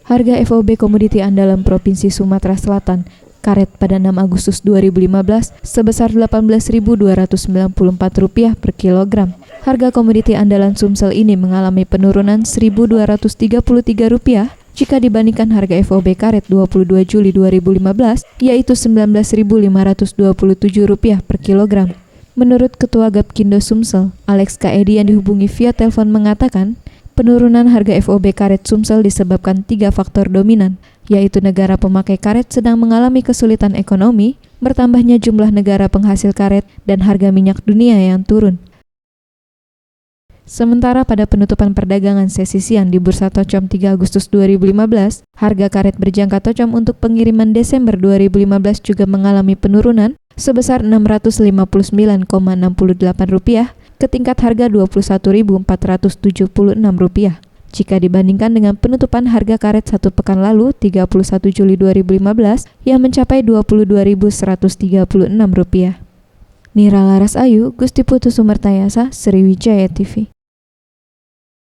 Harga FOB komoditi andalan Provinsi Sumatera Selatan, karet pada 6 Agustus 2015 sebesar Rp18.294 per kilogram. Harga komoditi andalan Sumsel ini mengalami penurunan Rp1.233 jika dibandingkan harga FOB karet 22 Juli 2015, yaitu Rp19.527 per kilogram. Menurut Ketua Gapkindo Sumsel, Alex Kaedi yang dihubungi via telepon mengatakan, penurunan harga FOB karet Sumsel disebabkan 3 faktor dominan, yaitu negara pemakai karet sedang mengalami kesulitan ekonomi, bertambahnya jumlah negara penghasil karet, dan harga minyak dunia yang turun. Sementara pada penutupan perdagangan sesi siang di Bursa Tocom 3 Agustus 2015, harga karet berjangka Tocom untuk pengiriman Desember 2015 juga mengalami penurunan sebesar Rp659,68 ke tingkat harga Rp21.476 jika dibandingkan dengan penutupan harga karet satu pekan lalu 31 Juli 2015 yang mencapai Rp22.136. Nira Laras Ayu, Gusti Putu Sumertayasa, Sriwijaya TV.